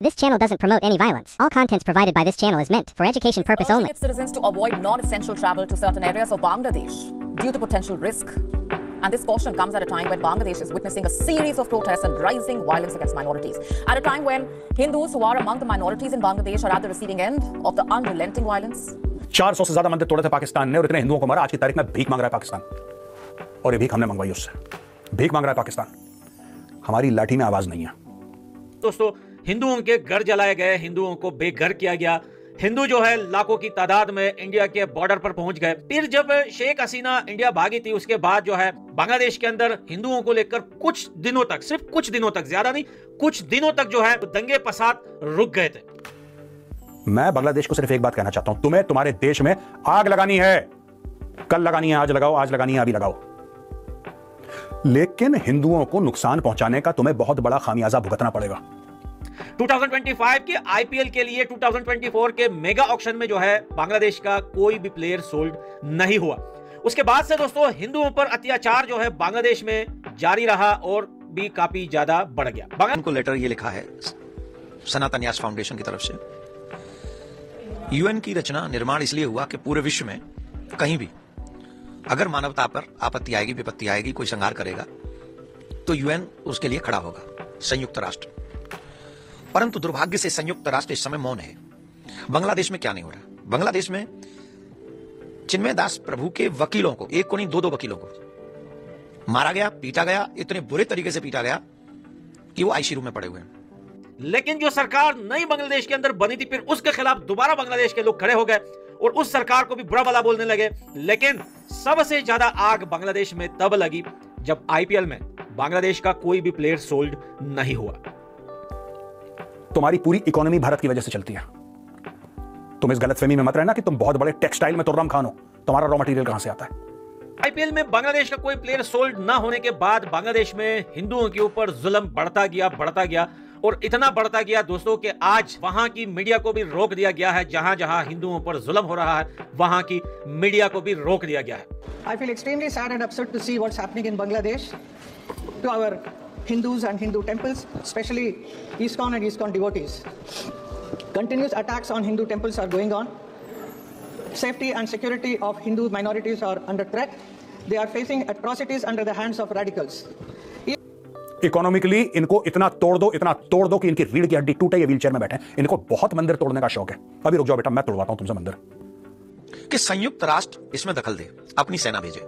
This channel doesn't promote any violence. All contents provided by this channel is meant for education purpose only. Its citizens to avoid non-essential travel to certain areas of Bangladesh due to potential risk. And this caution comes at a time when Bangladesh is witnessing a series of protests and rising violence against minorities. At a time when Hindus who are among the minorities in Bangladesh are at the receiving end of the unrelenting violence. 400 से ज्यादा मंदिर तोड़े थे पाकिस्तान ने और इतने हिंदुओं को मारा। आज की तारीख में भीख मांग रहा है पाकिस्तान, और ये भीख हमने मंगवाई उससे। भीख मांग रहा है पाकिस्तान, हमारी लाठी में आवाज नहीं है। दोस्तों, हिंदुओं के घर जलाए गए, हिंदुओं को बेघर किया गया। हिंदू जो है लाखों की तादाद में इंडिया के बॉर्डर पर पहुंच गए। फिर जब शेख हसीना इंडिया भागी थी, उसके बाद जो है बांग्लादेश के अंदर हिंदुओं को लेकर कुछ दिनों तक, सिर्फ कुछ दिनों तक, ज्यादा नहीं, कुछ दिनों तक जो है दंगे फसाद रुक गए थे। मैं बांग्लादेश को सिर्फ एक बात कहना चाहता हूं, तुम्हें तुम्हारे देश में आग लगानी है, कल लगानी है, आज लगाओ, आज लगानी है, अभी लगाओ, लेकिन हिंदुओं को नुकसान पहुंचाने का तुम्हें बहुत बड़ा खामियाजा भुगतना पड़ेगा। 2025 के आईपीएल के लिए 2024 के मेगा ऑक्शन में जो है बांग्लादेश का कोई भी प्लेयर सोल्ड नहीं हुआ। उसके बाद से दोस्तों हिंदुओं पर अत्याचार जो है बांग्लादेश में जारी रहा और भी काफी ज्यादा बढ़ गया। उनको लेटर ये लिखा है सनातन न्यास फाउंडेशन की तरफ से, यूएन की रचना निर्माण इसलिए हुआ कि पूरे विश्व में कहीं भी अगर मानवता पर आपत्ति आएगी, विपत्ति आएगी, कोई संहार करेगा तो यूएन उसके लिए खड़ा होगा, संयुक्त राष्ट्र। परंतु दुर्भाग्य से संयुक्त राष्ट्र इस समय मौन है। बांग्लादेश में क्या नहीं हो रहा? बांग्लादेश में चिन्मय दास प्रभु के वकीलों को, एक को नहीं दो वकीलों को मारा गया, पीटा गया, इतने बुरे तरीके से पीटा गया कि वो आईसीयू में पड़े हुए हैं। लेकिन जो सरकार नई बांग्लादेश के अंदर बनी थी, फिर उसके खिलाफ दोबारा बांग्लादेश के लोग खड़े हो गए और उस सरकार को भी बुरा भला बोलने लगे। लेकिन सबसे ज्यादा आग बांग्लादेश में तब लगी जब आईपीएल में बांग्लादेश का कोई भी प्लेयर सोल्ड नहीं हुआ। तुम्हारी पूरी इकोनॉमी भारत की वजह से चलती है। तुम इस गलतफहमी में मत रहना कि तुम बहुत बड़े टेक्सटाइल में तुर्रम खान हो। तुम्हारा रॉ मटेरियल कहां से आता है? आईपीएल में बांग्लादेश का कोई प्लेयर सोल्ड ना होने के बाद बांग्लादेश में हिंदुओं के ऊपर जुल्म बढ़ता गया और इतना बढ़ता गया दोस्तों कि आज वहां की मीडिया को भी रोक दिया गया है। जहां जहां हिंदुओं पर जुल्म हो रहा है, वहां की मीडिया को भी रोक दिया गया है। I feel extremely sad and upset to see what's happening in Bangladesh to our Hindus and Hindu temples, especially ISKCON and ISKCON devotees. Continuous attacks on Hindu temples are going on. Safety and security of Hindu minorities are under threat. They are facing atrocities under the hands of radicals. Economically इनको इतना तोड़ दो कि इनकी रीढ़ की हड्डी टूटे, ये व्हीलचेयर में बैठे। इनको बहुत मंदिर तोड़ने का शौक है। अभी रुक जाओ बेटा, मैं तोड़वाता हूं तुमसे मंदिर। कि संयुक्त राष्ट्र इसमें दखल दे, अपनी सेना भेजे।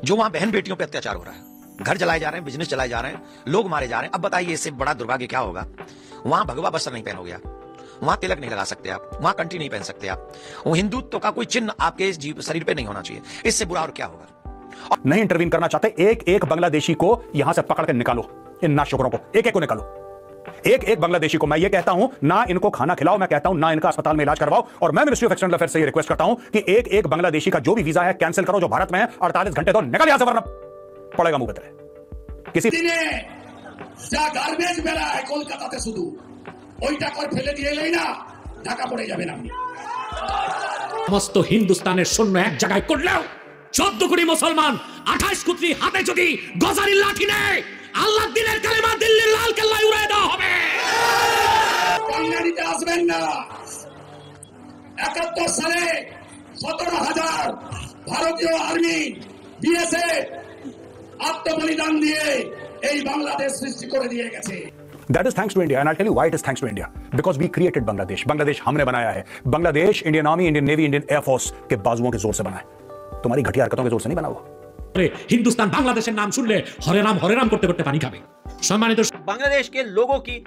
जो वहां बहन बेटियों पे अत्याचार हो रहा है, घर जलाए जा रहे हैं, बिजनेस चलाए जा रहे हैं, लोग मारे जा रहे हैं। अब बताइए इससे बड़ा दुर्भाग्य क्या होगा? वहां भगवा वस्त्र नहीं पहनोगे आप, वहां तिलक नहीं लगा सकते आप, वहां कंठी नहीं पहन सकते आप, वो हिंदुत्व का कोई चिन्ह आपके शरीर पे नहीं होना चाहिए। इससे बुरा और क्या होगा? नहीं इंटरवीन करना चाहते, एक एक बांग्लादेशी को यहां से पकड़ के निकालो। इन नाशुकरों को एक एक को निकालो। एक एक बांग्लादेशी को मैं ये कहता हूं, ना इनको खाना खिलाओ, मैं कहता हूं ना इनका अस्पताल में इलाज करवाओ। और मैं मिनिस्ट्री ऑफ एक्सटर्नल अफेयर्स से ये रिक्वेस्ट करता हूं कि एक एक बांग्लादेशी का जो भी वीजा है कैंसिल करो, जो भारत में है। 48 घंटे तो निकल यहां से, वरना पड़ेगा मुंह पे तेरे। किसी যা গার্বেজ বেরায় কলকাতাতে শুধু ওইটা কই ফেলে দিয়েলেই না ঢাকা পড়ে যাবেন আপনি। সমস্ত হিন্দুস্তানের সৈন্য এক জায়গায় করলেও 14 কোটি মুসলমান 28 কোটি হাতে যদি গজারির লাঠি নেয়, আল্লাহর দিনের কালেমা দিল্লির লাল কেল্লায় উড়ায় দেওয়া হবে। বাঙালিতে আসবেন না। 71 সালে 17,000 ভারতীয় আর্মি বিএসএফ আত্মবলিদান দিয়ে এই বাংলাদেশ সৃষ্টি করে দিয়ে গেছে। That is thanks to India, and I'll tell you why it is thanks to India. Because we created Bangladesh. Bangladesh हमने बनाया है। Bangladesh Indian army, Indian navy, Indian air force के बाजुओं के जोर से बना है। तुम्हारी घटिया हरकतों के जोर से नहीं बना वो। हिंदुस्तान बांग्लादेशेर नाम सुनले हरे राम करते करते पानी खाबे। सम्मानित बांग्लादेश के लोगों की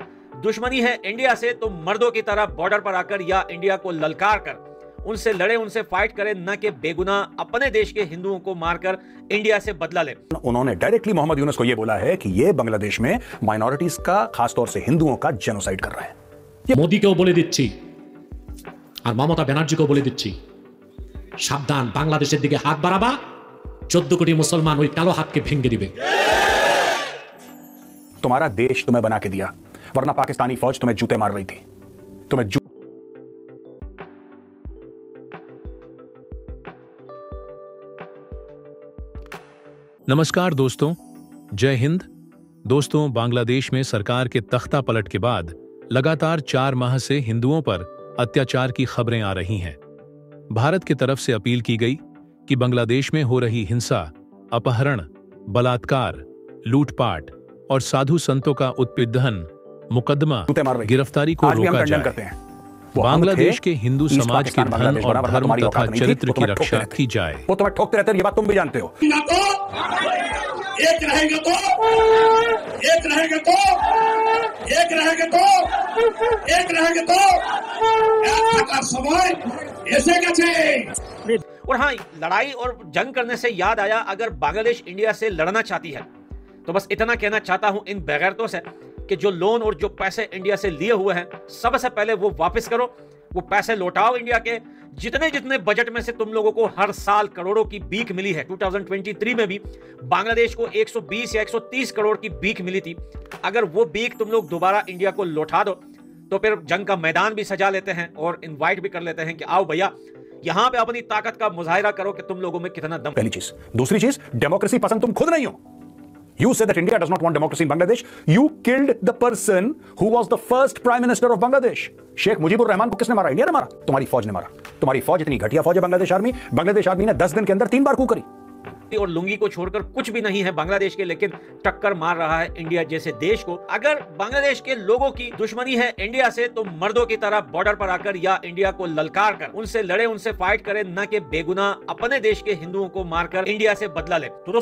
दुश्मनी है इंडिया से, तो मर्दों की तरह बॉर्डर पर आकर या इंडिया को ललकार कर उनसे लड़े, उनसे फाइट करें, न कि बेगुनाह अपने देश के हिंदुओं को मारकर इंडिया से बदला ले। उन्होंने डायरेक्टली मोहम्मद यूनुस को यह बोला है कि ये बांग्लादेश में माइनॉरिटीज का, खासतौर से हिंदुओं का जेनोसाइड कर रहा है। मोदी को बोले दिच्छी और ममता बनर्जी को बोले दिच्छी, সাবধান, বাংলাদেশের দিকে হাত বাড়াবা, 14 কোটি মুসলমান ওই কালো হাতকে ভেঙে দিবে। तुम्हारा देश तुम्हें बना के दिया, वरना पाकिस्तानी फौज तुम्हें जूते मार रही थी। तुम्हें नमस्कार दोस्तों, जय हिंद। दोस्तों, बांग्लादेश में सरकार के तख्ता पलट के बाद लगातार 4 माह से हिंदुओं पर अत्याचार की खबरें आ रही हैं। भारत की तरफ से अपील की गई कि बांग्लादेश में हो रही हिंसा, अपहरण, बलात्कार, लूटपाट और साधु संतों का उत्पीड़न मुकदमा गिरफ्तारी को रोका जाए। बांग्लादेश के हिंदू समाज के धन और धर्म तथा चरित्र की रक्षा की जाए। वो तुम्हें ठोकते रहते हैं, ये बात तुम भी जानते हो। एक रहेगा तो एक रहेगा तो एक रहेगा तो एक रहेगा तो समय ऐसे कैसे। और हाँ, लड़ाई और जंग करने से याद आया, अगर बांग्लादेश इंडिया से लड़ना चाहती है तो बस इतना कहना चाहता हूं इन बेगैरतों से कि जो लोन और जो पैसे इंडिया से लिए हुए हैं, सबसे पहले वो वापस करो, वो पैसे लौटाओ इंडिया के। जितने जितने बजट में से तुम लोगों को हर साल करोड़ों की भीख मिली है, 2023 में भी बांग्लादेश को 120 या 130 करोड़ की भीख मिली थी। अगर वो भीख तुम लोग दोबारा इंडिया को लौटा दो तो फिर जंग का मैदान भी सजा लेते हैं और इनवाइट भी कर लेते हैं कि आओ भैया, यहां पे अपनी ताकत का मुजाहिरा करो कि तुम लोगों में कितना दम। पहली चीज। दूसरी चीज, डेमोक्रेसी पसंद तुम खुद नहीं हो। You say that India does not want democracy in Bangladesh. You killed the person who was the first prime minister of Bangladesh. Sheikh Mujibur Rahman को किसने मारा? इंडिया ने मारा, तुम्हारी फौज ने मारा। तुम्हारी फौज इतनी घटिया फौज है बांग्लादेश आर्मी। बांग्लादेश आर्मी ने 10 दिन के अंदर 3 बार कू करी। और लुंगी को छोड़कर कुछ भी नहीं है बांग्लादेश के, लेकिन टक्कर मार रहा है इंडिया जैसे देश को। अगर बांग्लादेश के लोगों की दुश्मनी है इंडिया से, तो मर्दों की तरह बॉर्डर पर आकर या इंडिया को ललकार कर उनसे लड़े, उनसे फाइट करे, न कि बेगुनाह अपने देश के हिंदुओं को मारकर इंडिया से बदला ले। तो